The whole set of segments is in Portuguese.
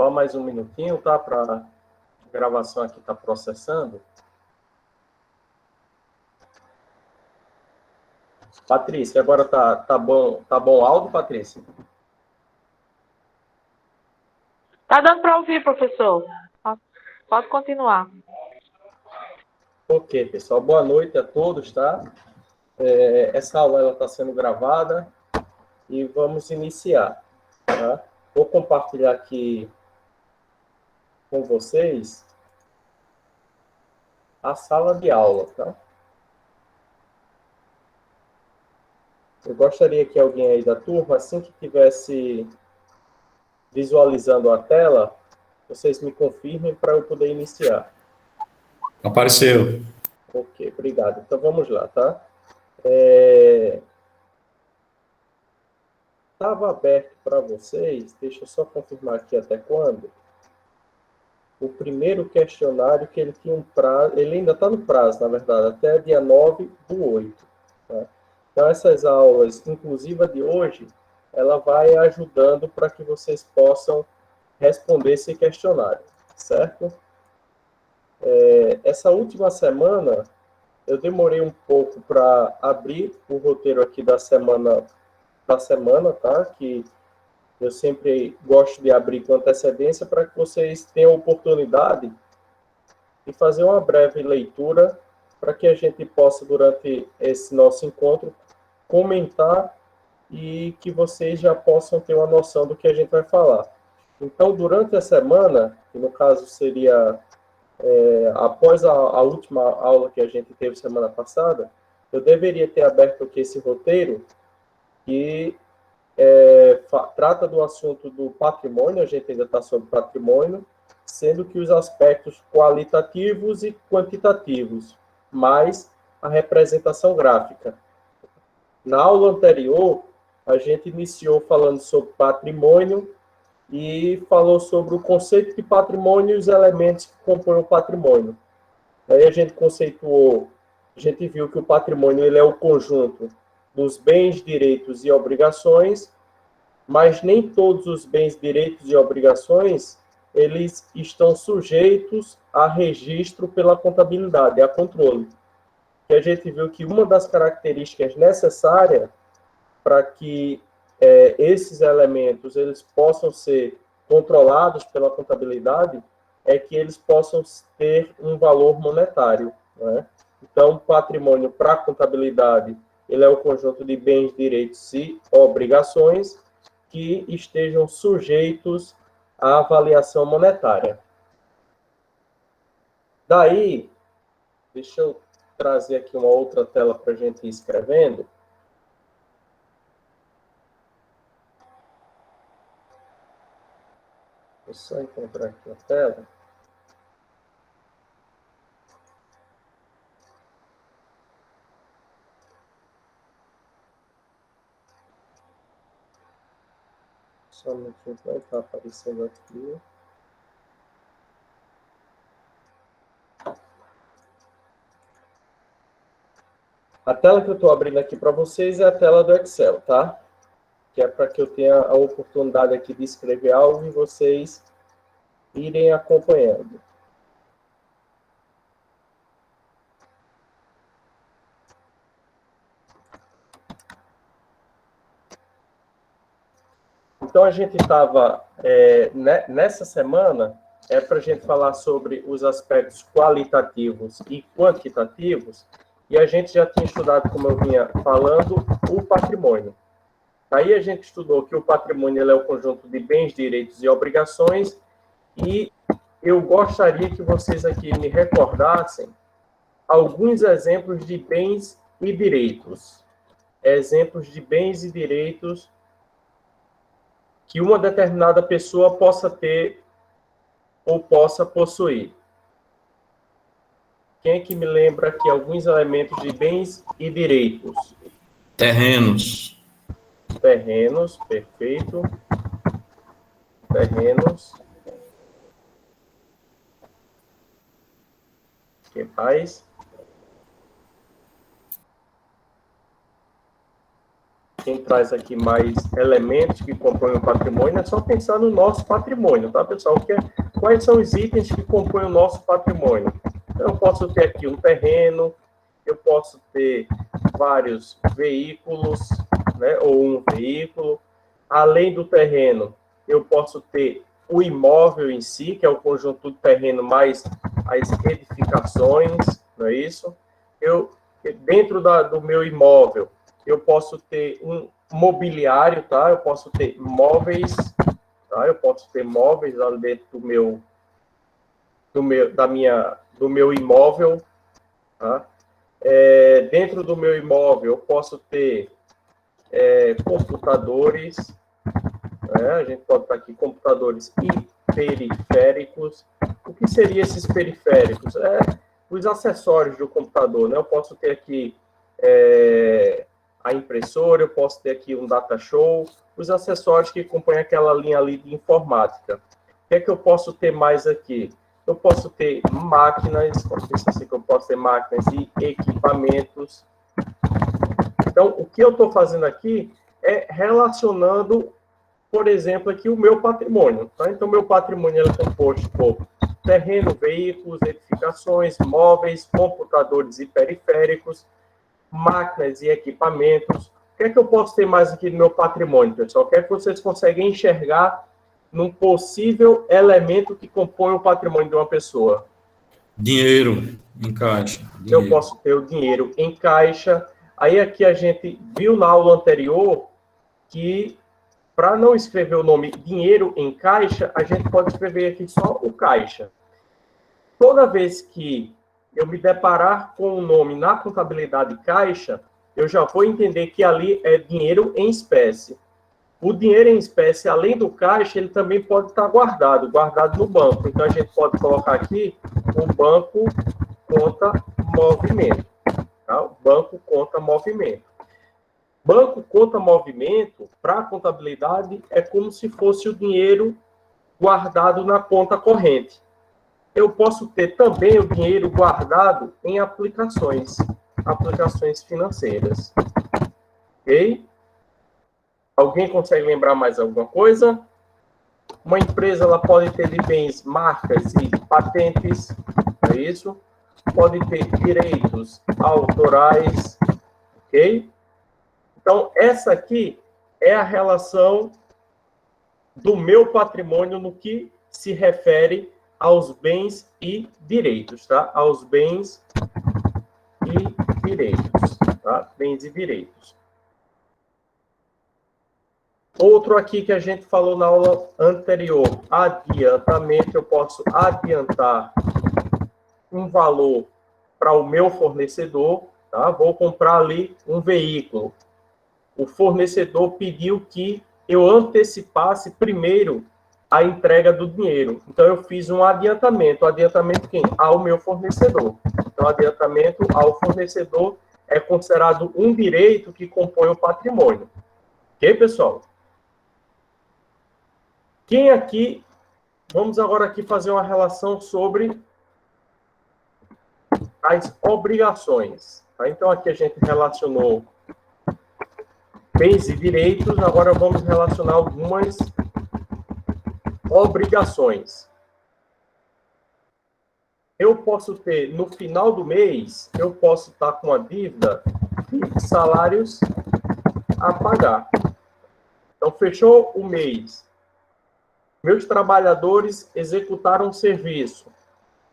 Só mais um minutinho, tá? Para a gravação aqui tá processando. Patrícia, agora tá bom o áudio, Patrícia? Tá dando para ouvir, professor. Pode continuar. Ok, pessoal. Boa noite a todos, tá? Essa aula está sendo gravada e vamos iniciar, tá? Vou compartilhar aqui com vocês a sala de aula, tá? Eu gostaria que alguém aí da turma, assim que estivesse visualizando a tela, vocês me confirmem para eu poder iniciar. Apareceu. Ok, obrigado. Então vamos lá, tá? Estava aberto para vocês, deixa eu só confirmar aqui até quando. O primeiro questionário que ele tinha um prazo, ele ainda está no prazo, na verdade, até dia 9/8. Tá? Então, essas aulas, inclusive a de hoje, ela vai ajudando para que vocês possam responder esse questionário, certo? Essa última semana, eu demorei um pouco para abrir o roteiro aqui da semana, tá? Que eu sempre gosto de abrir com antecedência para que vocês tenham a oportunidade de fazer uma breve leitura para que a gente possa, durante esse nosso encontro, comentar e que vocês já possam ter uma noção do que a gente vai falar. Então, durante a semana, que no caso seria após a última aula que a gente teve semana passada, eu deveria ter aberto aqui esse roteiro que trata do assunto do patrimônio, a gente ainda está sobre patrimônio, sendo que os aspectos qualitativos e quantitativos, mais a representação gráfica. Na aula anterior, a gente iniciou falando sobre patrimônio e falou sobre o conceito de patrimônio e os elementos que compõem o patrimônio. Aí a gente conceituou, a gente viu que o patrimônio ele é o conjunto dos bens, direitos e obrigações, mas nem todos os bens, direitos e obrigações eles estão sujeitos a registro pela contabilidade, a controle. E a gente viu que uma das características necessárias para que esses elementos eles possam ser controlados pela contabilidade é que eles possam ter um valor monetário, né? Então, patrimônio para a contabilidade ele é o conjunto de bens, direitos e obrigações que estejam sujeitos à avaliação monetária. Daí, deixa eu trazer aqui uma outra tela para a gente ir escrevendo. Vou só encontrar aqui a tela. Só um minutinho, vai estar aparecendo aqui. A tela que eu estou abrindo aqui para vocês é a tela do Excel, tá? Que é para que eu tenha a oportunidade aqui de escrever algo e vocês irem acompanhando. Então, a gente estava, nessa semana, para a gente falar sobre os aspectos qualitativos e quantitativos, e a gente já tinha estudado, como eu vinha falando, o patrimônio. Aí a gente estudou que o patrimônio ele é o conjunto de bens, direitos e obrigações, e eu gostaria que vocês aqui me recordassem alguns exemplos de bens e direitos. Exemplos de bens e direitos que uma determinada pessoa possa ter ou possa possuir. Quem é que me lembra aqui alguns elementos de bens e direitos? Terrenos. Terrenos, perfeito. Terrenos. Que mais? quem traz aqui mais elementos que compõem o patrimônio, é só pensar no nosso patrimônio, tá, pessoal? Quais são os itens que compõem o nosso patrimônio? Então, eu posso ter aqui um terreno, eu posso ter vários veículos, né, ou um veículo. Além do terreno, eu posso ter o imóvel em si, que é o conjunto do terreno mais as edificações, não é isso? Dentro do meu imóvel, eu posso ter um mobiliário, tá? Eu posso ter móveis, tá? Eu posso ter móveis ali dentro do meu imóvel, tá? Dentro do meu imóvel, eu posso ter computadores, né? A gente pode estar aqui computadores e periféricos. O que seriam esses periféricos? Os acessórios do computador, né? Eu posso ter aqui a impressora, eu posso ter aqui um data show, os acessórios que compõem aquela linha ali de informática. O que é que eu posso ter mais aqui? Eu posso ter máquinas, eu posso ter máquinas e equipamentos. Então, o que eu estou fazendo aqui é relacionando, por exemplo, aqui o meu patrimônio. Tá? Então, meu patrimônio é composto por terreno, veículos, edificações, móveis, computadores e periféricos, máquinas e equipamentos. O que é que eu posso ter mais aqui no meu patrimônio, pessoal? O que é que vocês conseguem enxergar num possível elemento que compõe o patrimônio de uma pessoa? Dinheiro em caixa. Eu posso ter o dinheiro em caixa. Aí aqui a gente viu na aula anterior que, para não escrever o nome dinheiro em caixa, a gente pode escrever aqui só o caixa. Toda vez que eu me deparar com o nome na contabilidade caixa, eu já vou entender que ali é dinheiro em espécie. O dinheiro em espécie, além do caixa, ele também pode estar guardado no banco. Então, a gente pode colocar aqui o banco conta movimento. Tá? O banco conta movimento. Banco conta movimento, para a contabilidade, é como se fosse o dinheiro guardado na conta corrente. Eu posso ter também o dinheiro guardado em aplicações financeiras. Ok? Alguém consegue lembrar mais alguma coisa? Uma empresa ela pode ter de bens, marcas e patentes, é isso? Pode ter direitos autorais, ok? Então, essa aqui é a relação do meu patrimônio no que se refere aos bens e direitos, tá? Aos bens e direitos, tá? Bens e direitos. Outro aqui que a gente falou na aula anterior, adiantamento. Eu posso adiantar um valor para o meu fornecedor, tá? Vou comprar ali um veículo. O fornecedor pediu que eu antecipasse primeiro a entrega do dinheiro. Então, eu fiz um adiantamento. Adiantamento quem? Ao meu fornecedor. Então, adiantamento ao fornecedor é considerado um direito que compõe o patrimônio. Ok, pessoal? Quem aqui... Vamos agora aqui fazer uma relação sobre as obrigações. Tá? Então, aqui a gente relacionou bens e direitos. Agora vamos relacionar algumas obrigações. Eu posso ter, no final do mês, eu posso estar com a dívida de salários a pagar. Então, fechou o mês. Meus trabalhadores executaram o serviço.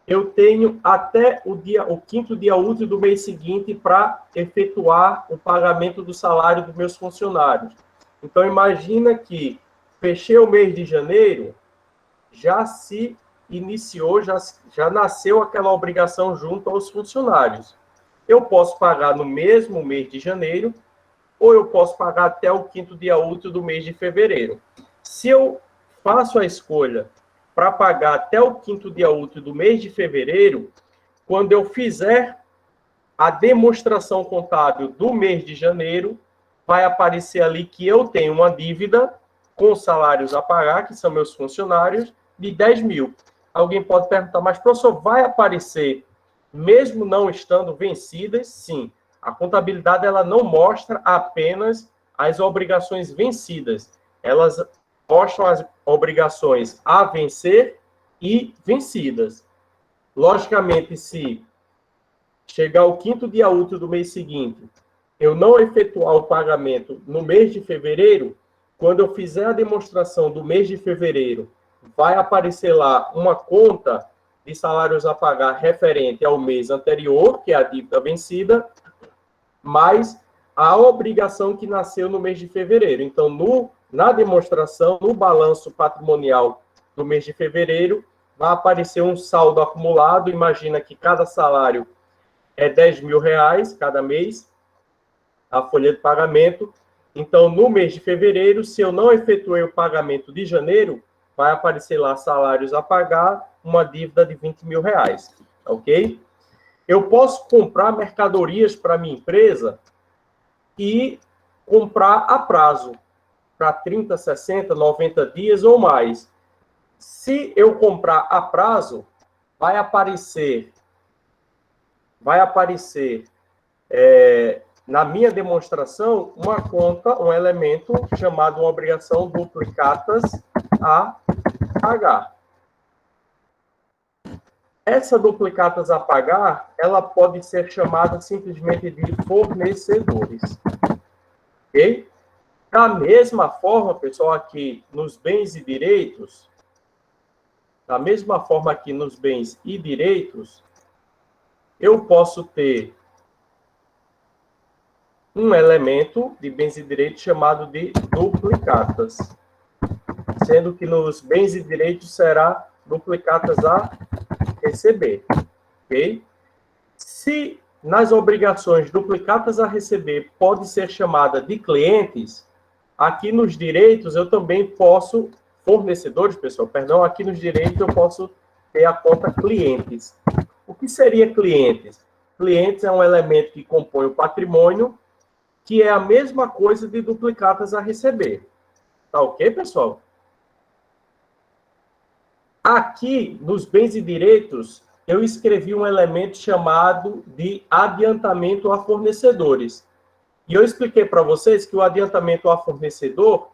Eu tenho até o quinto dia útil do mês seguinte para efetuar o pagamento do salário dos meus funcionários. Então, imagina que fechei o mês de janeiro, já se iniciou, já nasceu aquela obrigação junto aos funcionários. Eu posso pagar no mesmo mês de janeiro, ou eu posso pagar até o quinto dia útil do mês de fevereiro. Se eu faço a escolha para pagar até o quinto dia útil do mês de fevereiro, quando eu fizer a demonstração contábil do mês de janeiro, vai aparecer ali que eu tenho uma dívida com salários a pagar, que são meus funcionários, de 10 mil. Alguém pode perguntar, mas, professor, vai aparecer, mesmo não estando vencidas? Sim. A contabilidade ela não mostra apenas as obrigações vencidas. Elas mostram as obrigações a vencer e vencidas. Logicamente, se chegar o 5º dia útil do mês seguinte, eu não efetuar o pagamento no mês de fevereiro, quando eu fizer a demonstração do mês de fevereiro, vai aparecer lá uma conta de salários a pagar referente ao mês anterior, que é a dívida vencida, mais a obrigação que nasceu no mês de fevereiro. Então, na demonstração, no balanço patrimonial do mês de fevereiro, vai aparecer um saldo acumulado. Imagina que cada salário é R$10.000 cada mês, a folha de pagamento. Então, no mês de fevereiro, se eu não efetuei o pagamento de janeiro, vai aparecer lá salários a pagar, uma dívida de R$20.000, ok? Eu posso comprar mercadorias para minha empresa e comprar a prazo, para 30, 60, 90 dias ou mais. Se eu comprar a prazo, vai aparecer na minha demonstração uma conta, um elemento chamado uma obrigação duplicatas a pagar. Essa duplicatas a pagar, ela pode ser chamada simplesmente de fornecedores. Ok? Da mesma forma, pessoal, aqui nos bens e direitos, eu posso ter um elemento de bens e direitos chamado de duplicatas, sendo que nos bens e direitos será duplicatas a receber, ok? Se nas obrigações duplicatas a receber pode ser chamada de clientes, aqui nos direitos eu também posso, fornecedores, pessoal, perdão, aqui nos direitos eu posso ter a conta clientes. O que seria clientes? Clientes é um elemento que compõe o patrimônio, que é a mesma coisa de duplicatas a receber. Tá ok, pessoal? Aqui, nos bens e direitos, eu escrevi um elemento chamado de adiantamento a fornecedores. E eu expliquei para vocês que o adiantamento a fornecedor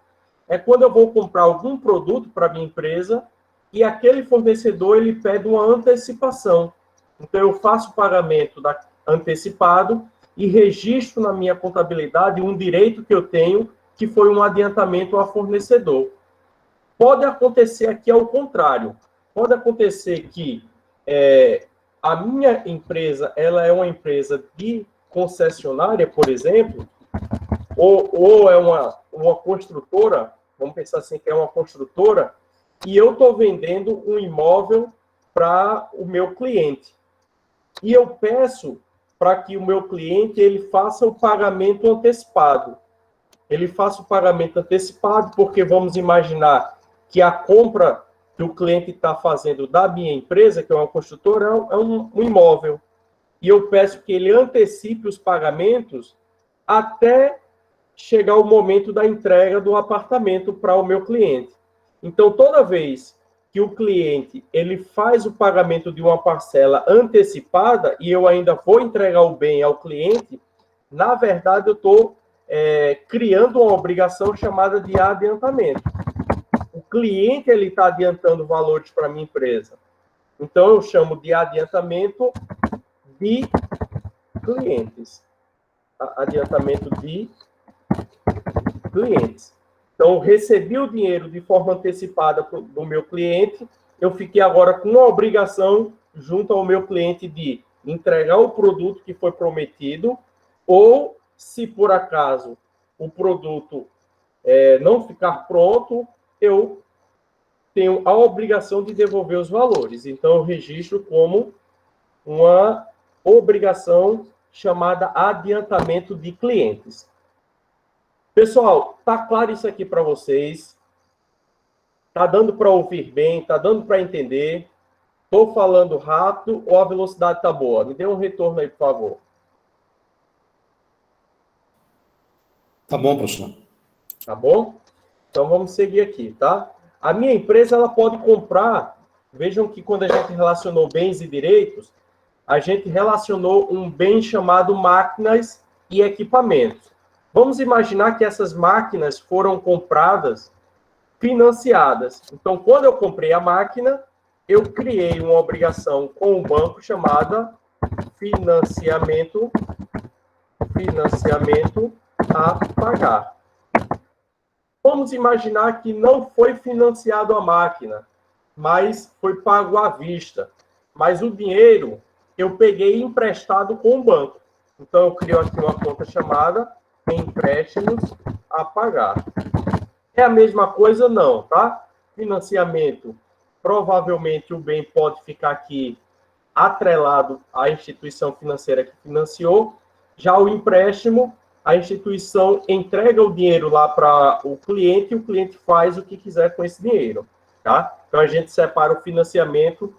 é quando eu vou comprar algum produto para minha empresa e aquele fornecedor ele pede uma antecipação. Então, eu faço o pagamento antecipado e registro na minha contabilidade um direito que eu tenho, que foi um adiantamento a fornecedor. Pode acontecer aqui ao contrário. Pode acontecer que a minha empresa ela é uma empresa de concessionária, por exemplo, ou é uma construtora, vamos pensar assim, que é uma construtora, e eu estou vendendo um imóvel para o meu cliente. E eu peço para que o meu cliente ele faça o pagamento antecipado. Ele faça o pagamento antecipado porque vamos imaginar que a compra que o cliente está fazendo da minha empresa, que é uma construtora, é um imóvel. E eu peço que ele antecipe os pagamentos até chegar o momento da entrega do apartamento para o meu cliente. Então, toda vez que o cliente ele faz o pagamento de uma parcela antecipada e eu ainda vou entregar o bem ao cliente, na verdade, eu estou criando uma obrigação chamada de adiantamento. O cliente ele está adiantando valores para a minha empresa. Então, eu chamo de adiantamento de clientes. Adiantamento de clientes. Então, eu recebi o dinheiro de forma antecipada do meu cliente, eu fiquei agora com uma obrigação junto ao meu cliente de entregar o produto que foi prometido, ou, se por acaso o produto não ficar pronto, eu tenho a obrigação de devolver os valores. Então, eu registro como uma obrigação chamada adiantamento de clientes. Pessoal, tá claro isso aqui para vocês? Tá dando para ouvir bem? Tá dando para entender? Estou falando rápido ou a velocidade tá boa? Me dê um retorno aí, por favor. Tá bom, professor. Tá bom? Então, vamos seguir aqui, tá? A minha empresa, ela pode comprar... Vejam que quando a gente relacionou bens e direitos, a gente relacionou um bem chamado máquinas e equipamentos. Vamos imaginar que essas máquinas foram compradas financiadas. Então, quando eu comprei a máquina, eu criei uma obrigação com o banco chamada financiamento a pagar. Vamos imaginar que não foi financiado a máquina, mas foi pago à vista. Mas o dinheiro eu peguei emprestado com o banco. Então, eu crio aqui uma conta chamada empréstimos a pagar. É a mesma coisa? Não, tá? Financiamento, provavelmente o bem pode ficar aqui atrelado à instituição financeira que financiou. Já o empréstimo, a instituição entrega o dinheiro lá para o cliente e o cliente faz o que quiser com esse dinheiro, tá? Então, a gente separa o financiamento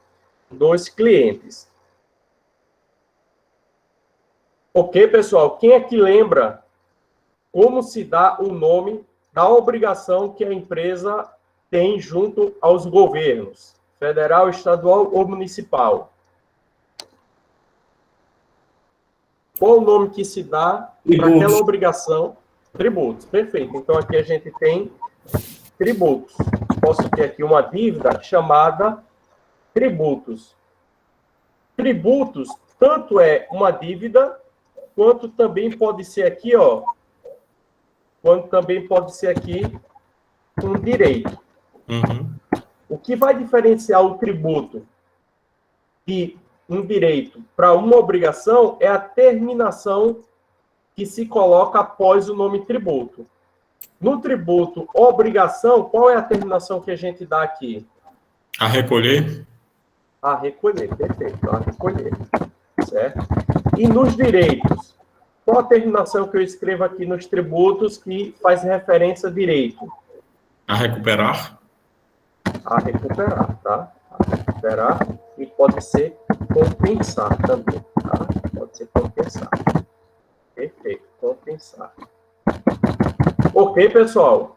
dos clientes. Ok, pessoal? Quem é que lembra como se dá o nome da obrigação que a empresa tem junto aos governos, federal, estadual ou municipal? Qual o nome que se dá para aquela obrigação? Tributos, perfeito. Então, aqui a gente tem tributos. Posso ter aqui uma dívida chamada tributos. Tributos, tanto é uma dívida, quanto também pode ser aqui, ó, quanto também pode ser aqui um direito. O que vai diferenciar o tributo de um direito para uma obrigação é a terminação que se coloca após o nome tributo. No tributo, obrigação, qual é a terminação que a gente dá aqui? A recolher? A recolher, perfeito, a recolher, certo? E nos direitos, qual a terminação que eu escrevo aqui nos tributos que faz referência a direito? A recuperar? A recuperar, tá? A recuperar e pode ser compensar também, tá? Pode ser compensar. Perfeito, compensar. Ok, pessoal?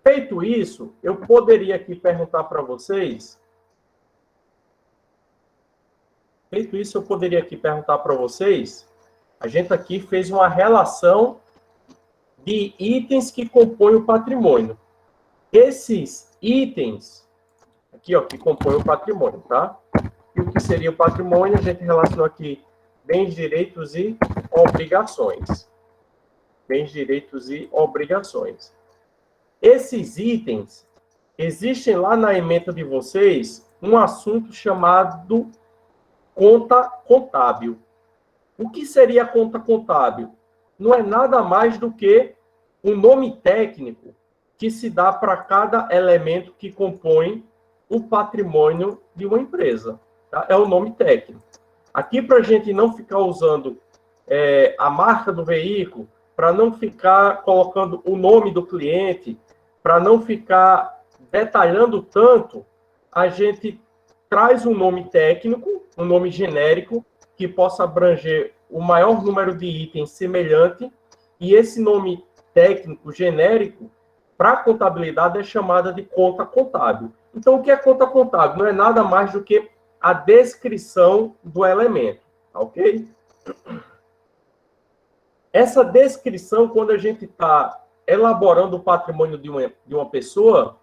Feito isso, eu poderia aqui perguntar para vocês... Feito isso, eu poderia aqui perguntar para vocês... A gente aqui fez uma relação de itens que compõem o patrimônio. Esses itens, aqui, ó, que compõem o patrimônio, tá? E o que seria o patrimônio? A gente relacionou aqui bens, direitos e obrigações. Bens, direitos e obrigações. Esses itens, existem lá na ementa de vocês um assunto chamado conta contábil. O que seria a conta contábil? Não é nada mais do que um nome técnico que se dá para cada elemento que compõe o patrimônio de uma empresa. Tá? É o nome técnico. Aqui, para a gente não ficar usando a marca do veículo, para não ficar colocando o nome do cliente, para não ficar detalhando tanto, a gente traz um nome técnico, um nome genérico, que possa abranger o maior número de itens semelhante, e esse nome técnico genérico, para a contabilidade, é chamada de conta contábil. Então, o que é conta contábil? Não é nada mais do que a descrição do elemento, ok? Essa descrição, quando a gente está elaborando o patrimônio de uma pessoa,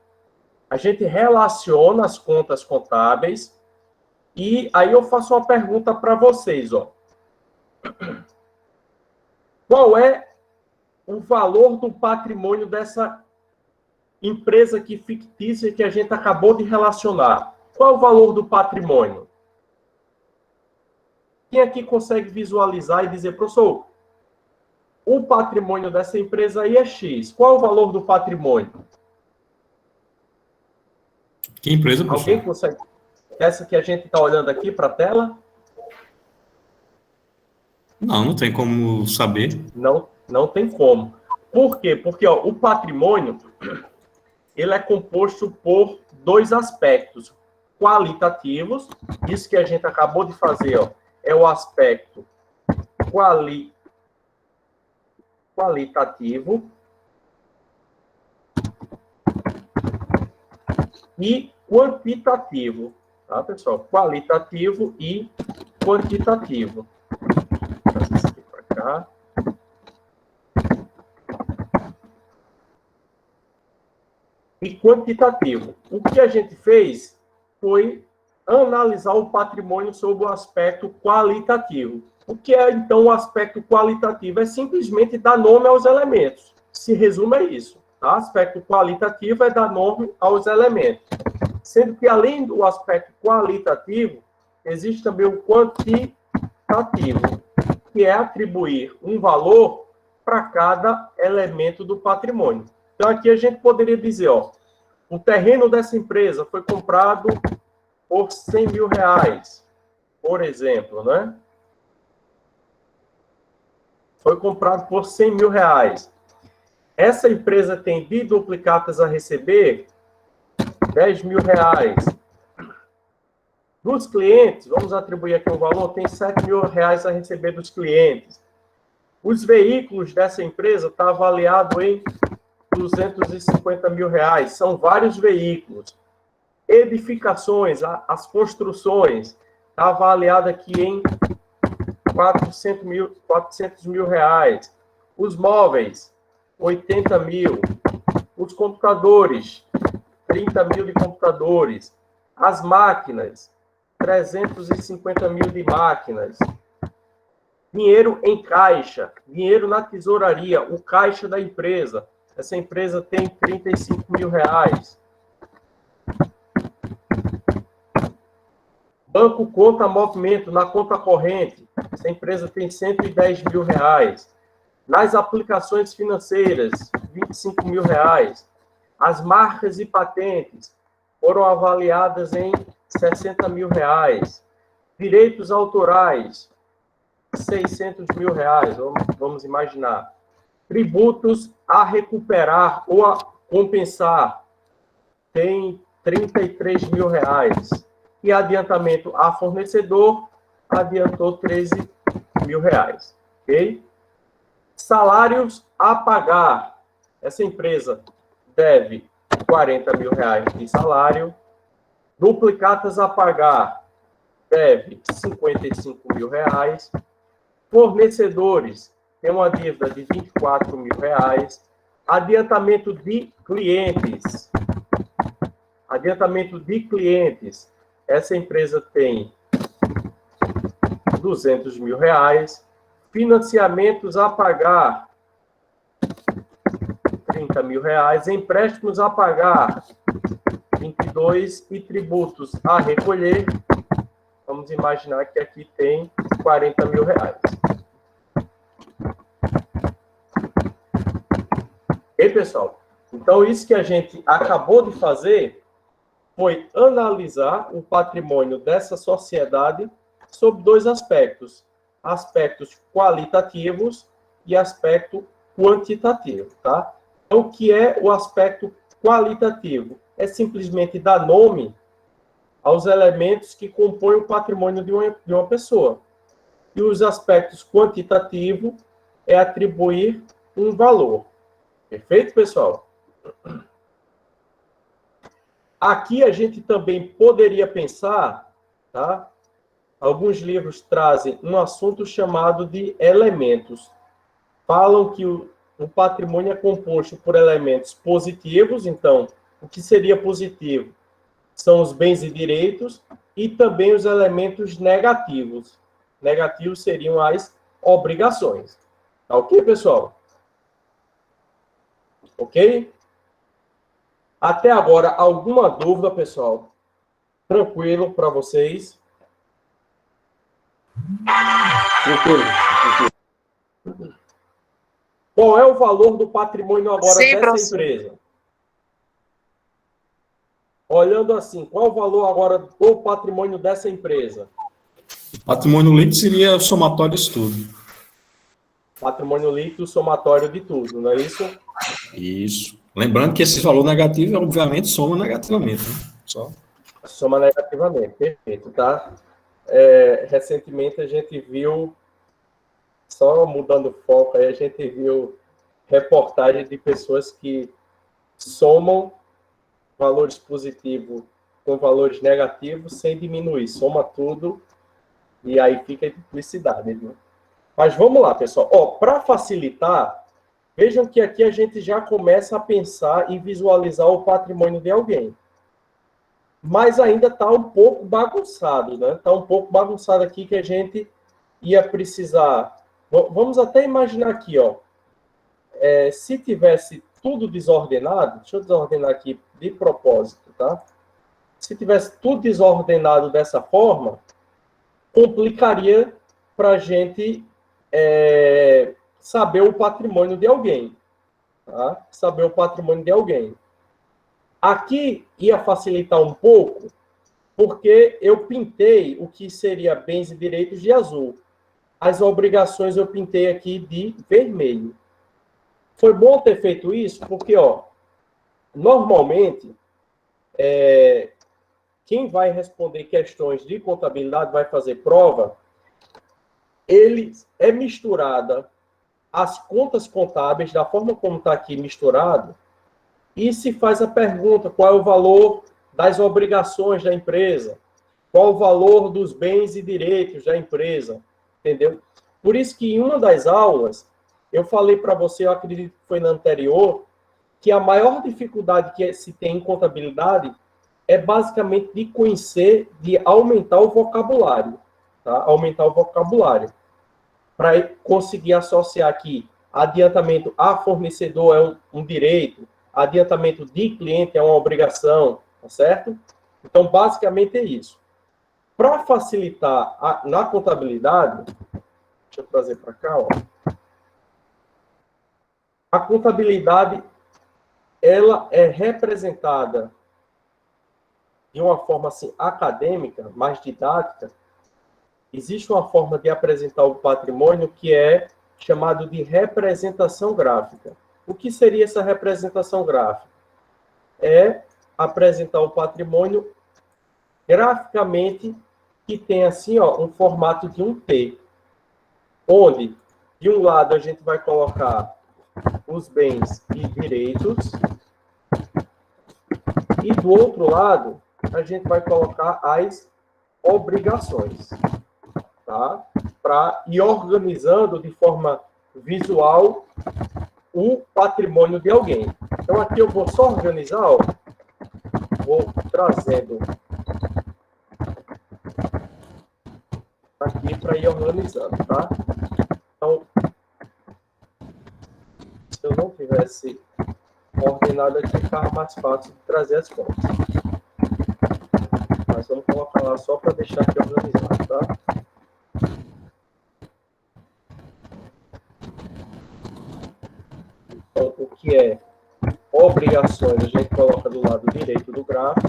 a gente relaciona as contas contábeis. E aí eu faço uma pergunta para vocês, ó. Qual é o valor do patrimônio dessa empresa aqui fictícia que a gente acabou de relacionar? Qual é o valor do patrimônio? Quem aqui consegue visualizar e dizer, professor, o patrimônio dessa empresa aí é X. Qual é o valor do patrimônio? Que empresa, professor? Alguém consegue? Essa que a gente está olhando aqui para a tela? Não tem como saber. Não tem como. Por quê? Porque ó, o patrimônio ele é composto por dois aspectos qualitativos. Isso que a gente acabou de fazer ó, é o aspecto qualitativo e quantitativo. Tá, pessoal? Qualitativo e quantitativo. Vou trazer isso aqui para cá. e quantitativo. O que a gente fez foi analisar o patrimônio sob o aspecto qualitativo. O que é, então, o aspecto qualitativo? É simplesmente dar nome aos elementos. Se resume a isso. Tá? Aspecto qualitativo é dar nome aos elementos. Sendo que, além do aspecto qualitativo, existe também o quantitativo, que é atribuir um valor para cada elemento do patrimônio. Então, aqui a gente poderia dizer, ó, o terreno dessa empresa foi comprado por R$100 mil, por exemplo, né? Foi comprado por R$100 mil. Essa empresa tem biduplicatas a receber R$10 mil. Dos clientes, vamos atribuir aqui um valor, tem R$7 mil a receber dos clientes. Os veículos dessa empresa estão avaliados em R$250 mil. São vários veículos. Edificações, as construções, está avaliada aqui em R$400 mil. Os móveis, R$80 mil. Os computadores, R$30 mil de computadores. As máquinas, R$350 mil de máquinas. Dinheiro em caixa, dinheiro na tesouraria, o caixa da empresa. Essa empresa tem R$35 mil. Banco conta movimento na conta corrente. Essa empresa tem R$110 mil. Nas aplicações financeiras, R$25 mil. As marcas e patentes foram avaliadas em R$60 mil. Direitos autorais, R$600 mil. Vamos imaginar. Tributos a recuperar ou a compensar, tem R$33 mil. E adiantamento a fornecedor, adiantou R$13 mil. Ok? Salários a pagar. Essa empresa deve R$40 mil de salário. Duplicatas a pagar, deve R$55 mil. Fornecedores, tem uma dívida de R$24 mil. Adiantamento de clientes. Adiantamento de clientes. Essa empresa tem R$200 mil. Financiamentos a pagar, R$30 mil. Empréstimos a pagar, 22. E tributos a recolher, vamos imaginar que aqui tem R$40 mil. Ok, pessoal? Então, isso que a gente acabou de fazer foi analisar o patrimônio dessa sociedade sob dois aspectos. Aspectos qualitativos e aspecto quantitativo, tá? Então, o que é o aspecto qualitativo? É simplesmente dar nome aos elementos que compõem o patrimônio de uma pessoa. E os aspectos quantitativos é atribuir um valor. Perfeito, pessoal? Aqui a gente também poderia pensar, tá? Alguns livros trazem um assunto chamado de elementos. Falam que o patrimônio é composto por elementos positivos, então, o que seria positivo são os bens e direitos, e também os elementos negativos. Negativos seriam as obrigações. Tá ok, pessoal? Ok? Até agora, alguma dúvida, pessoal? Tranquilo para vocês? Tranquilo. Qual é o valor do patrimônio agora Sim, dessa professor. empresa? Olhando assim, qual é o valor agora do patrimônio dessa empresa? Patrimônio líquido seria o somatório disso tudo. Patrimônio líquido, somatório de tudo, não é isso? Isso. Lembrando que esse valor negativo, obviamente, soma negativamente. Né? Só. Soma negativamente, perfeito, tá? Recentemente a gente viu, só mudando o foco, aí a gente viu reportagem de pessoas que somam valores positivos com valores negativos sem diminuir, soma tudo e aí fica a duplicidade. Viu? Mas vamos lá, pessoal. Para facilitar, Vejam que aqui a gente já começa a pensar e visualizar o patrimônio de alguém. Mas ainda está um pouco bagunçado, né? Está um pouco bagunçado aqui que a gente ia precisar... Vamos até imaginar aqui, ó. Se tivesse tudo desordenado, deixa eu desordenar aqui de propósito, tá? Se tivesse tudo desordenado dessa forma, complicaria para a gente saber o patrimônio de alguém, tá? Saber o patrimônio de alguém. Aqui ia facilitar um pouco, porque eu pintei o que seria bens e direitos de azul. As obrigações eu pintei aqui de vermelho. Foi bom ter feito isso, porque, ó, normalmente, quem vai responder questões de contabilidade, vai fazer prova, ele é misturada as contas contábeis, da forma como está aqui misturado, e se faz a pergunta, qual é o valor das obrigações da empresa, qual o valor dos bens e direitos da empresa, entendeu? Por isso que em uma das aulas, eu falei para você, eu acredito que foi na anterior, que a maior dificuldade que se tem em contabilidade é basicamente de conhecer, de aumentar o vocabulário, tá? Aumentar o vocabulário. Para conseguir associar aqui adiantamento a fornecedor é um direito, adiantamento de cliente é uma obrigação, tá certo? Então, basicamente é isso. Para facilitar na contabilidade, deixa eu trazer para cá, ó. A contabilidade, ela é representada de uma forma assim acadêmica, mais didática. Existe uma forma de apresentar o patrimônio que é chamado de representação gráfica. O que seria essa representação gráfica? É apresentar o patrimônio graficamente que tem assim, ó, um formato de um T, onde de um lado a gente vai colocar os bens e direitos e do outro lado a gente vai colocar as obrigações, tá? Para ir organizando de forma visual o patrimônio de alguém. Então aqui eu vou só organizar, ó, vou trazendo aqui para ir organizando, tá? Então, se eu não tivesse ordenado aqui, ficava mais fácil de trazer as contas. Mas vamos colocar lá só para deixar aqui organizado, tá? Então, o que é obrigações, a gente coloca do lado direito do gráfico.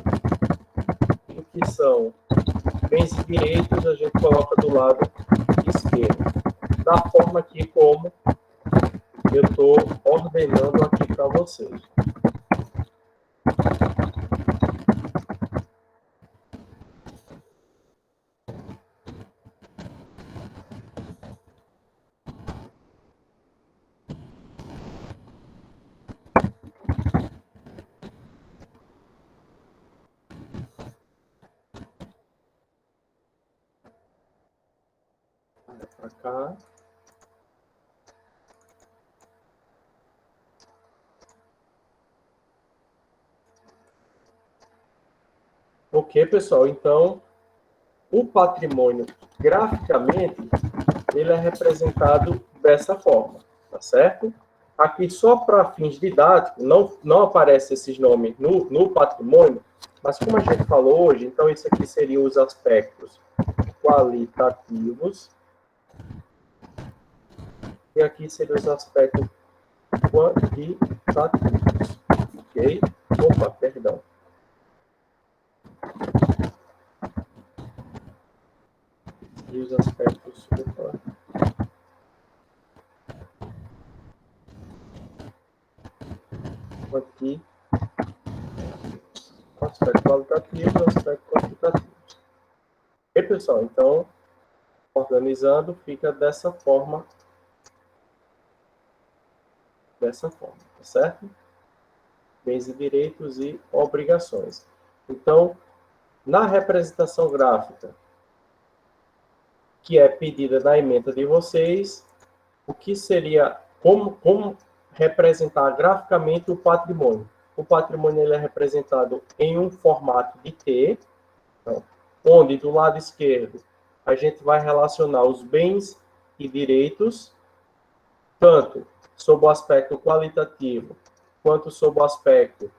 O que são bens e direitos, a gente coloca do lado esquerdo. Da forma aqui como eu estou ordenando aqui para vocês. Para cá. Ok, pessoal? Então, o patrimônio, graficamente, ele é representado dessa forma, tá certo? Aqui, só para fins didáticos, não aparecem esses nomes no patrimônio, mas como a gente falou hoje, então isso aqui seriam os aspectos qualitativos, e aqui seriam os aspectos quantitativos, ok? Opa, perdão. E os aspectos aqui, aspecto qualitativo e aspecto quantitativo. Ok, pessoal? Então, organizando, fica dessa forma, tá certo? Bens e direitos e obrigações. Então, na representação gráfica, que é pedida na ementa de vocês, o que seria, como representar graficamente o patrimônio. O patrimônio ele é representado em um formato de T, então, onde do lado esquerdo a gente vai relacionar os bens e direitos, tanto sob o aspecto qualitativo quanto sob o aspecto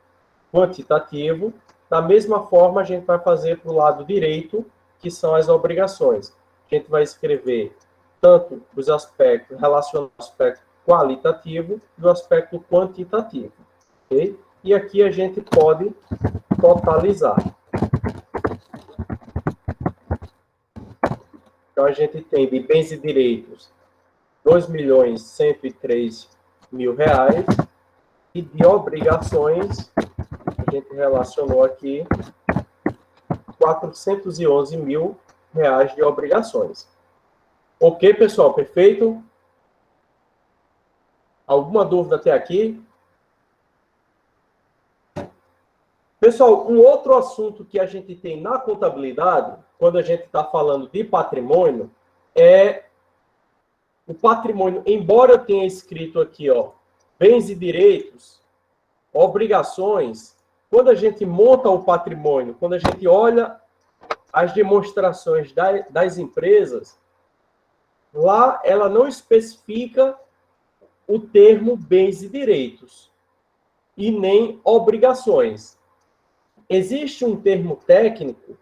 quantitativo. Da mesma forma, a gente vai fazer para o lado direito, que são as obrigações. A gente vai escrever tanto os aspectos relacionados ao aspecto qualitativo e o aspecto quantitativo. Okay? E aqui a gente pode totalizar. Então, a gente tem de bens e direitos R$ 2.103.000 e de obrigações, a gente relacionou aqui R$ 411.000 de obrigações. Ok, pessoal? Perfeito? Alguma dúvida até aqui? Pessoal, um outro assunto que a gente tem na contabilidade, quando a gente está falando de patrimônio, é o patrimônio, embora eu tenha escrito aqui, ó, bens e direitos, obrigações, quando a gente monta o patrimônio, quando a gente olha as demonstrações das empresas, lá ela não especifica o termo bens e direitos e nem obrigações. Existe um termo técnico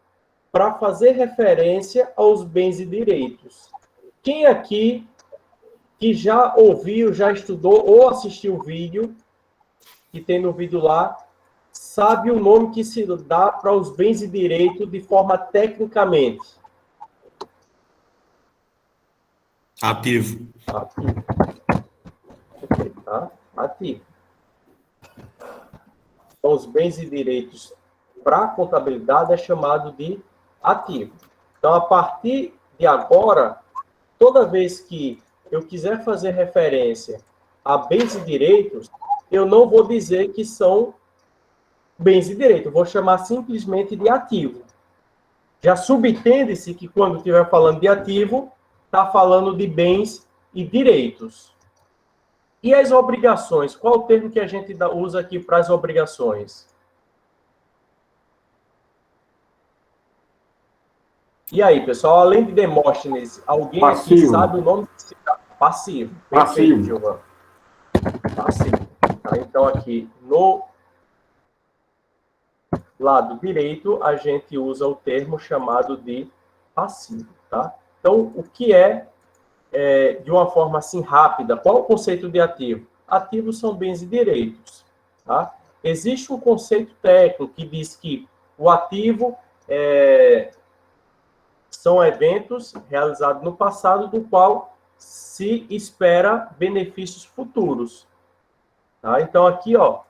para fazer referência aos bens e direitos. Quem aqui que já ouviu, já estudou ou assistiu o vídeo, que tem no vídeo lá, sabe o nome que se dá para os bens e direitos de forma tecnicamente? Ativo. Ativo. Ok, tá? Ativo. Então, os bens e direitos para a contabilidade é chamado de ativo. Então, a partir de agora, toda vez que eu quiser fazer referência a bens e direitos, eu não vou dizer que são bens e direitos, eu vou chamar simplesmente de ativo. Já subentende-se que quando estiver falando de ativo, está falando de bens e direitos. E as obrigações? Qual o termo que a gente usa aqui para as obrigações? E aí, pessoal, além de Demóstenes, alguém Passivo. aqui sabe o nome desse cara? Passivo. Perfeito, Giovanni. Passivo. Tá? Então, aqui no lado direito, a gente usa o termo chamado de passivo. Tá? Então, o que de uma forma assim rápida, qual o conceito de ativo? Ativos são bens e direitos. Tá? Existe um conceito técnico que diz que o ativo são eventos realizados no passado do qual se espera benefícios futuros. Tá? Então, aqui, ó,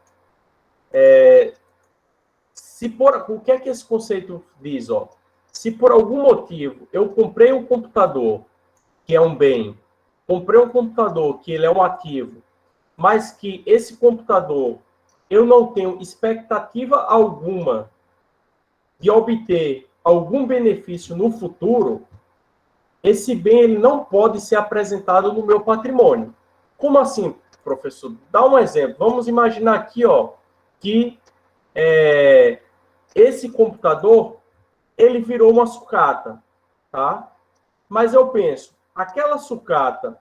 o que é que esse conceito diz? Ó? Se por algum motivo eu comprei um computador, que é um bem, comprei um computador, que ele é um ativo, mas que esse computador eu não tenho expectativa alguma de obter algum benefício no futuro, esse bem ele não pode ser apresentado no meu patrimônio. Como assim, professor? Dá um exemplo. Vamos imaginar aqui, ó, que esse computador ele virou uma sucata, tá? Mas eu penso, aquela sucata,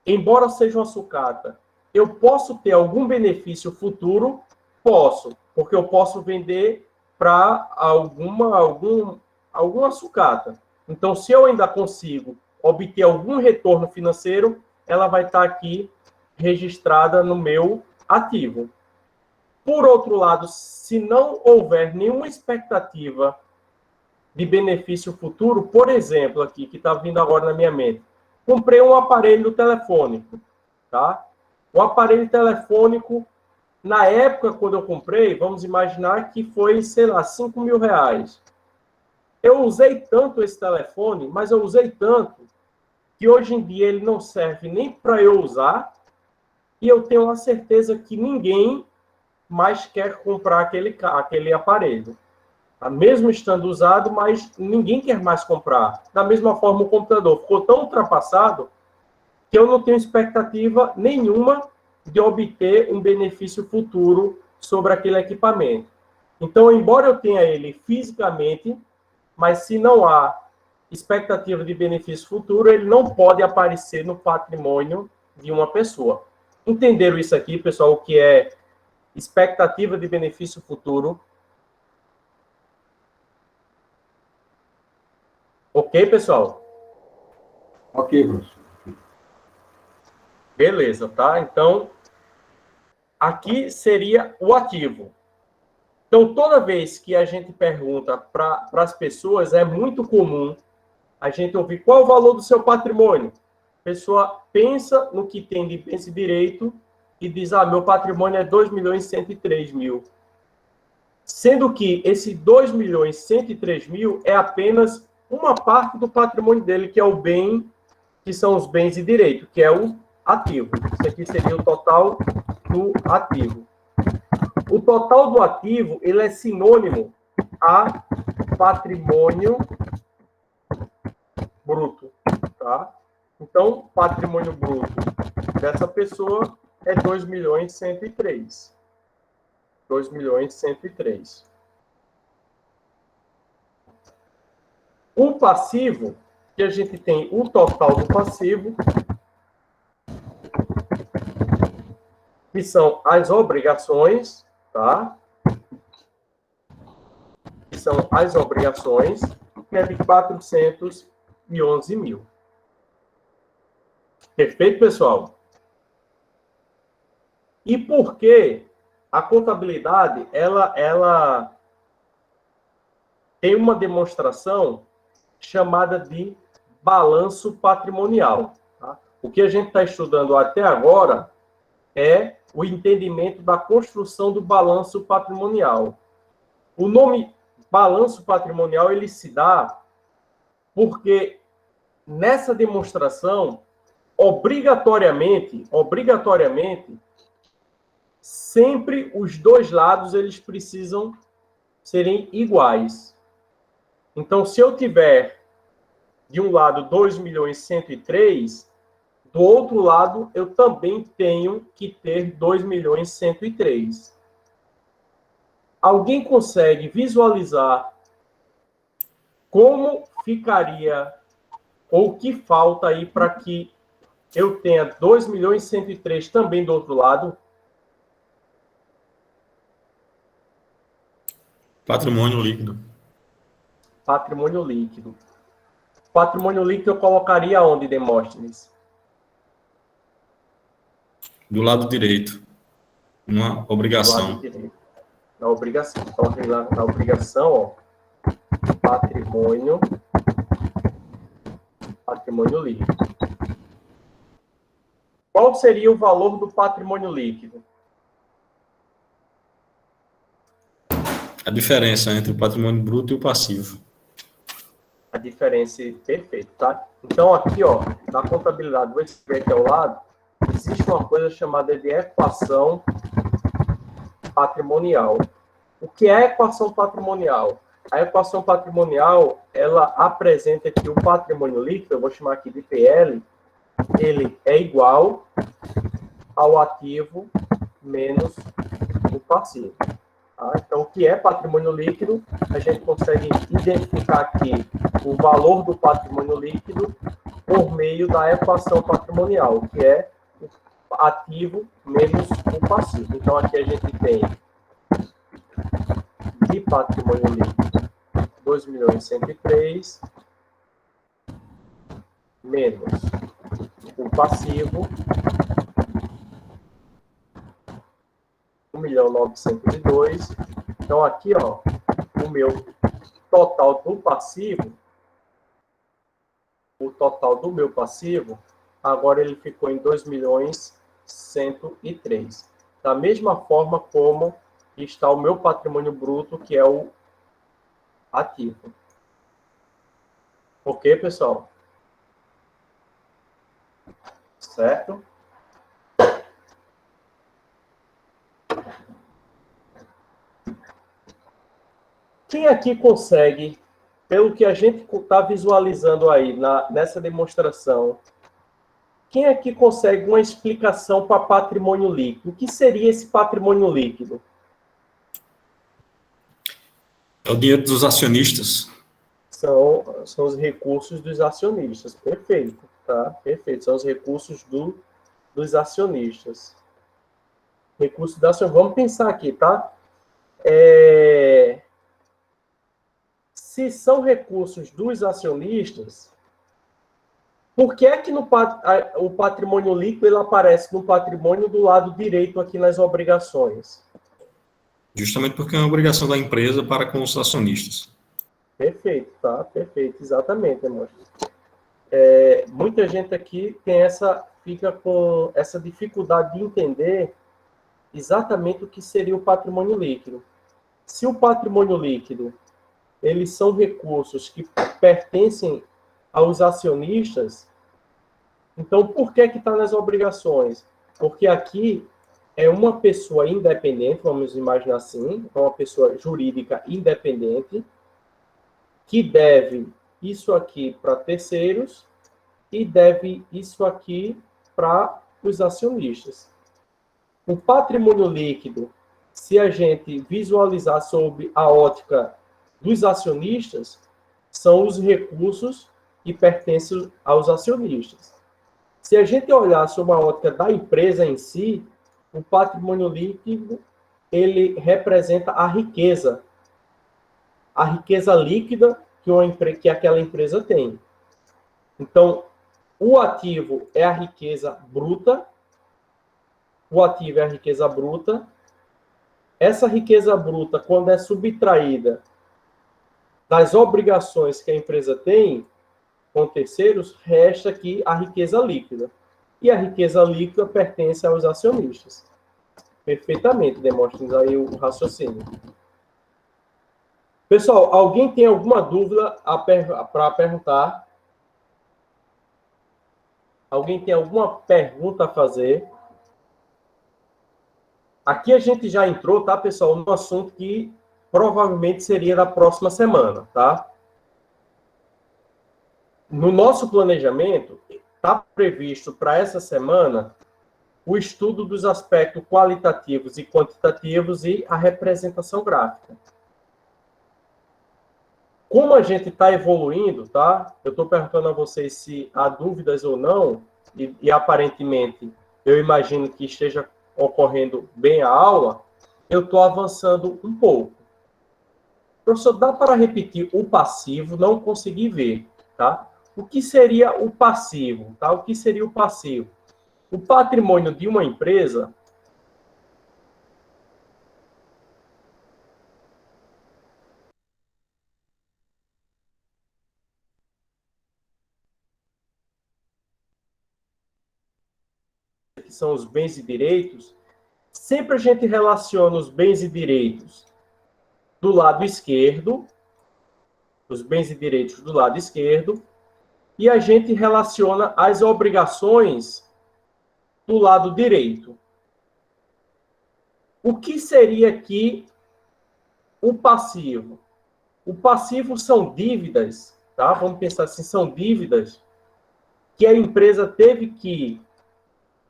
embora seja uma sucata, eu posso ter algum benefício futuro? Posso, porque eu posso vender para alguma sucata. Então, se eu ainda consigo obter algum retorno financeiro, ela vai estar aqui registrada no meu ativo. Por outro lado, se não houver nenhuma expectativa de benefício futuro, por exemplo, aqui, que está vindo agora na minha mente, comprei um aparelho telefônico, tá? O aparelho telefônico, na época, quando eu comprei, vamos imaginar que foi, sei lá, R$ 5.000. Eu usei tanto esse telefone, mas eu usei tanto, que hoje em dia ele não serve nem para eu usar, e eu tenho a certeza que ninguém mais quer comprar aquele aparelho. Mesmo estando usado, mas ninguém quer mais comprar. Da mesma forma, o computador ficou tão ultrapassado que eu não tenho expectativa nenhuma de obter um benefício futuro sobre aquele equipamento. Então, embora eu tenha ele fisicamente, mas se não há expectativa de benefício futuro, ele não pode aparecer no patrimônio de uma pessoa. Entenderam isso aqui, pessoal, o que é expectativa de benefício futuro? Ok, pessoal? Ok, professor. Beleza, tá? Então, aqui seria o ativo. Então, toda vez que a gente pergunta para as pessoas, é muito comum a gente ouvir qual o valor do seu patrimônio. A pessoa pensa no que tem de bens e direito e diz, meu patrimônio é 2.103.000. Sendo que esse 2.103.000 é apenas uma parte do patrimônio dele, que é o bem, que são os bens e direito, que é o ativo. Isso aqui seria o total do ativo. O total do ativo, ele é sinônimo a patrimônio bruto, tá? Então, patrimônio bruto dessa pessoa é 2.103.000. 2.103.000. O passivo, que a gente tem o total do passivo, que são as obrigações, tá? Que são as obrigações, que é de 411.000. Perfeito, pessoal? E por que a contabilidade, ela tem uma demonstração chamada de balanço patrimonial, tá? O que a gente está estudando até agora é o entendimento da construção do balanço patrimonial. O nome balanço patrimonial, ele se dá porque nessa demonstração, obrigatoriamente, sempre os dois lados eles precisam serem iguais. Então, se eu tiver de um lado 2.103.000, do outro lado eu também tenho que ter 2.103.000. Alguém consegue visualizar como ficaria ou o que falta aí para que eu tenha 2.103.000 também do outro lado? Patrimônio líquido. Patrimônio líquido. Patrimônio líquido eu colocaria onde, Demóstenes? Do lado direito. Uma obrigação. Do lado direito. Na obrigação. Coloquei lá na obrigação, ó. Patrimônio líquido. Qual seria o valor do patrimônio líquido? A diferença entre o patrimônio bruto e o passivo. A diferença é perfeita, tá? Então, aqui, ó, na contabilidade, vou escrever aqui ao lado, existe uma coisa chamada de equação patrimonial. O que é a equação patrimonial? A equação patrimonial, ela apresenta que o patrimônio líquido, eu vou chamar aqui de PL, ele é igual ao ativo menos o passivo. Tá? Então, o que é patrimônio líquido? A gente consegue identificar aqui o valor do patrimônio líquido por meio da equação patrimonial, que é o ativo menos o passivo. Então, aqui a gente tem de patrimônio líquido 2.103.000 menos o passivo 1.902.000. Então, aqui, ó, o meu total do passivo, agora ele ficou em 2.103.000. Da mesma forma como está o meu patrimônio bruto, que é o ativo. Ok, pessoal? Certo? Quem aqui consegue, pelo que a gente está visualizando aí nessa demonstração, Quem aqui consegue uma explicação para patrimônio líquido? O que seria esse patrimônio líquido? É o dinheiro dos acionistas. São os recursos dos acionistas. Perfeito, tá? Perfeito. São os recursos dos acionistas. Recursos da ação. Vamos pensar aqui, tá? Se são recursos dos acionistas, por que é que o patrimônio líquido ele aparece no patrimônio do lado direito aqui nas obrigações? Justamente porque é uma obrigação da empresa para com os acionistas. Perfeito, tá? Perfeito, exatamente, irmão. Muita gente aqui fica com essa dificuldade de entender exatamente o que seria o patrimônio líquido. Se o patrimônio líquido, eles são recursos que pertencem aos acionistas, então por que está nas obrigações? Porque aqui é uma pessoa independente, vamos imaginar assim, uma pessoa jurídica independente, que deve isso aqui para terceiros e deve isso aqui para os acionistas. O patrimônio líquido, se a gente visualizar sob a ótica dos acionistas, são os recursos que pertencem aos acionistas. Se a gente olhar sob a ótica da empresa em si, o patrimônio líquido, ele representa a riqueza líquida que aquela empresa tem. Então, o ativo é a riqueza bruta. O ativo é a riqueza bruta. Essa riqueza bruta, quando é subtraída das obrigações que a empresa tem com terceiros, resta aqui a riqueza líquida. E a riqueza líquida pertence aos acionistas. Perfeitamente, demonstra aí o raciocínio. Pessoal, alguém tem alguma dúvida para perguntar? Alguém tem alguma pergunta a fazer? Aqui a gente já entrou, tá, pessoal, num assunto que provavelmente seria da próxima semana, tá? No nosso planejamento, está previsto para essa semana o estudo dos aspectos qualitativos e quantitativos e a representação gráfica. Como a gente está evoluindo, tá? Eu estou perguntando a vocês se há dúvidas ou não, e aparentemente eu imagino que esteja ocorrendo bem a aula, eu estou avançando um pouco. Professor, dá para repetir o passivo? Não consegui ver, tá? O que seria o passivo, tá? O que seria o passivo? O patrimônio de uma empresa que são os bens e direitos, sempre a gente relaciona os bens e direitos do lado esquerdo, os bens e direitos do lado esquerdo, e a gente relaciona as obrigações do lado direito. O que seria aqui o passivo? O passivo são dívidas, tá? Vamos pensar assim, são dívidas que a empresa teve que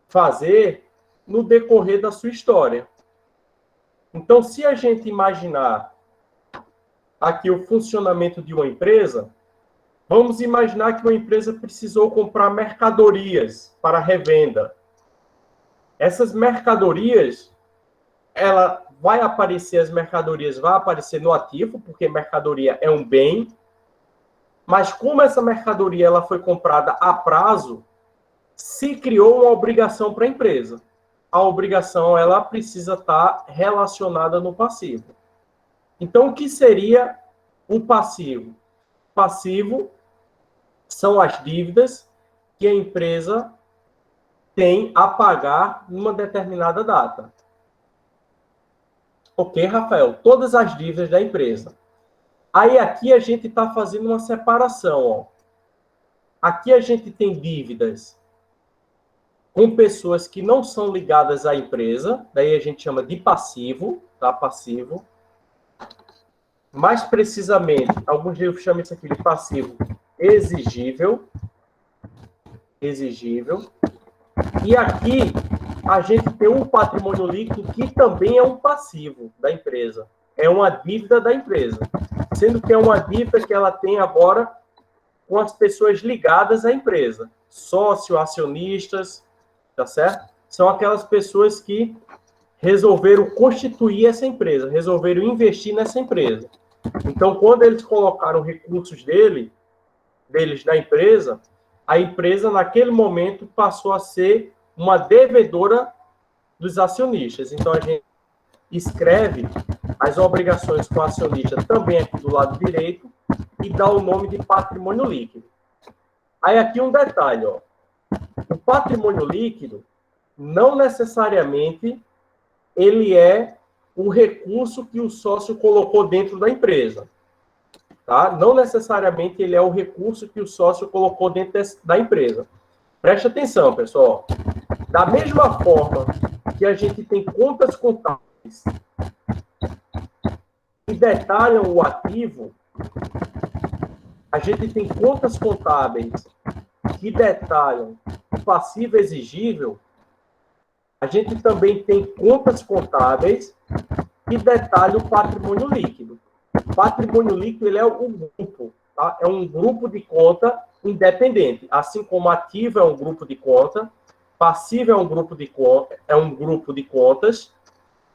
fazer no decorrer da sua história. Então, se a gente imaginar aqui o funcionamento de uma empresa, vamos imaginar que uma empresa precisou comprar mercadorias para revenda. Essas mercadorias, as mercadorias vão aparecer no ativo, porque mercadoria é um bem, mas como essa mercadoria ela foi comprada a prazo, se criou uma obrigação para a empresa. A obrigação ela precisa estar relacionada no passivo. Então, o que seria o passivo? Passivo são as dívidas que a empresa tem a pagar numa determinada data. Ok, Rafael? Todas as dívidas da empresa. Aí aqui a gente está fazendo uma separação. Ó. Aqui a gente tem dívidas com pessoas que não são ligadas à empresa, daí a gente chama de passivo, tá? Passivo. Mais precisamente, alguns livros chamam isso aqui de passivo exigível. Exigível. E aqui a gente tem um patrimônio líquido que também é um passivo da empresa. É uma dívida da empresa. Sendo que é uma dívida que ela tem agora com as pessoas ligadas à empresa. Sócio, acionistas, tá certo? São aquelas pessoas que resolveram constituir essa empresa, resolveram investir nessa empresa. Então, quando eles colocaram recursos deles na empresa, a empresa, naquele momento, passou a ser uma devedora dos acionistas. Então, a gente escreve as obrigações com o acionista também aqui do lado direito e dá o nome de patrimônio líquido. Aí, aqui um detalhe, ó. O patrimônio líquido, não necessariamente, ele é o recurso que o sócio colocou dentro da empresa. Tá? Não necessariamente ele é o recurso que o sócio colocou dentro da empresa. Preste atenção, pessoal. Da mesma forma que a gente tem contas contábeis que detalham o ativo, a gente tem contas contábeis que detalham o passivo exigível, a gente também tem contas contábeis que detalham o patrimônio líquido. O patrimônio líquido ele é um grupo, tá? É um grupo de conta independente. Assim como ativo é um grupo de conta, passivo é um grupo de contas,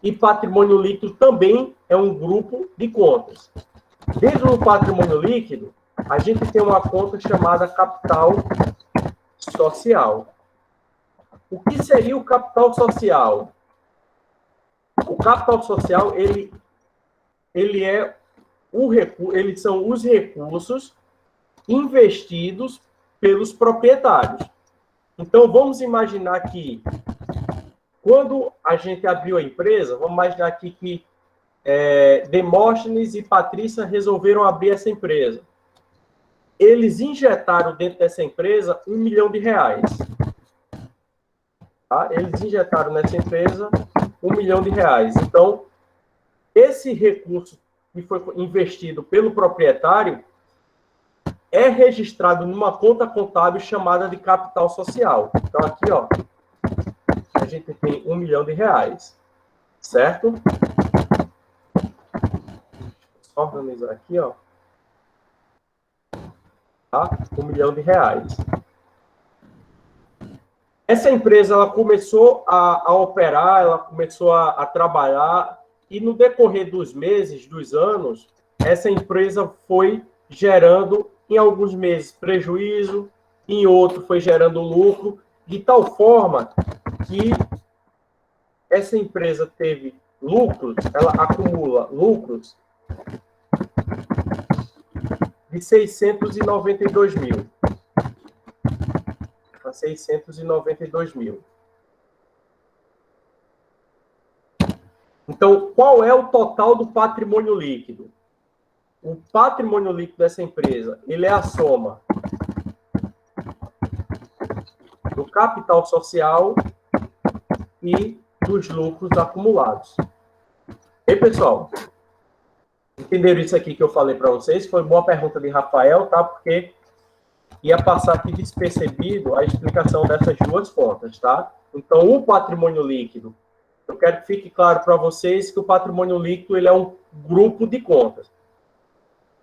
e patrimônio líquido também é um grupo de contas. Dentro do patrimônio líquido, a gente tem uma conta chamada capital social. O que seria o capital social? O capital social, ele é eles são os recursos investidos pelos proprietários. Então, vamos imaginar que, quando a gente abriu a empresa, vamos imaginar aqui que Demóstenes e Patrícia resolveram abrir essa empresa. Eles injetaram dentro dessa empresa R$1 milhão. Tá? Eles injetaram nessa empresa R$1 milhão. Então, esse recurso que foi investido pelo proprietário é registrado numa conta contábil chamada de capital social. Então, aqui, ó, a gente tem R$1 milhão, certo? Só organizar aqui, ó. Tá? R$1 milhão. Essa empresa, ela começou a operar, ela começou a trabalhar, e no decorrer dos meses, dos anos, essa empresa foi gerando, em alguns meses, prejuízo, em outro foi gerando lucro, de tal forma que essa empresa teve lucros, ela acumula lucros de 692 mil. 692 mil. Então, qual é o total do patrimônio líquido? O patrimônio líquido dessa empresa, ele é a soma do capital social e dos lucros acumulados. E pessoal, entenderam isso aqui que eu falei para vocês? Foi boa pergunta de Rafael, tá? Porque ia passar aqui despercebido a explicação dessas duas contas, tá? Então, o patrimônio líquido, eu quero que fique claro para vocês que o patrimônio líquido ele é um grupo de contas.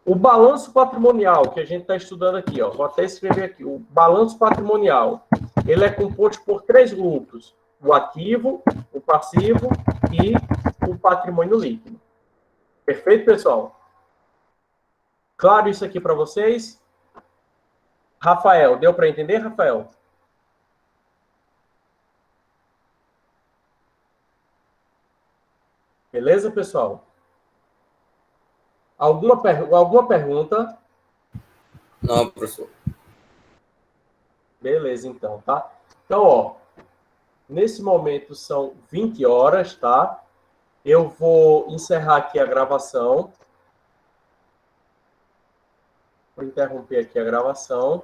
O balanço patrimonial, que a gente está estudando aqui, ó, vou até escrever aqui, o balanço patrimonial, ele é composto por 3 grupos: o ativo, o passivo e o patrimônio líquido. Perfeito, pessoal? Claro isso aqui para vocês? Rafael, deu para entender, Rafael? Beleza, pessoal? Alguma pergunta? Não, professor. Beleza, então, tá? Então, ó, nesse momento são 20 horas, tá? Eu vou encerrar aqui a gravação. Vou interromper aqui a gravação.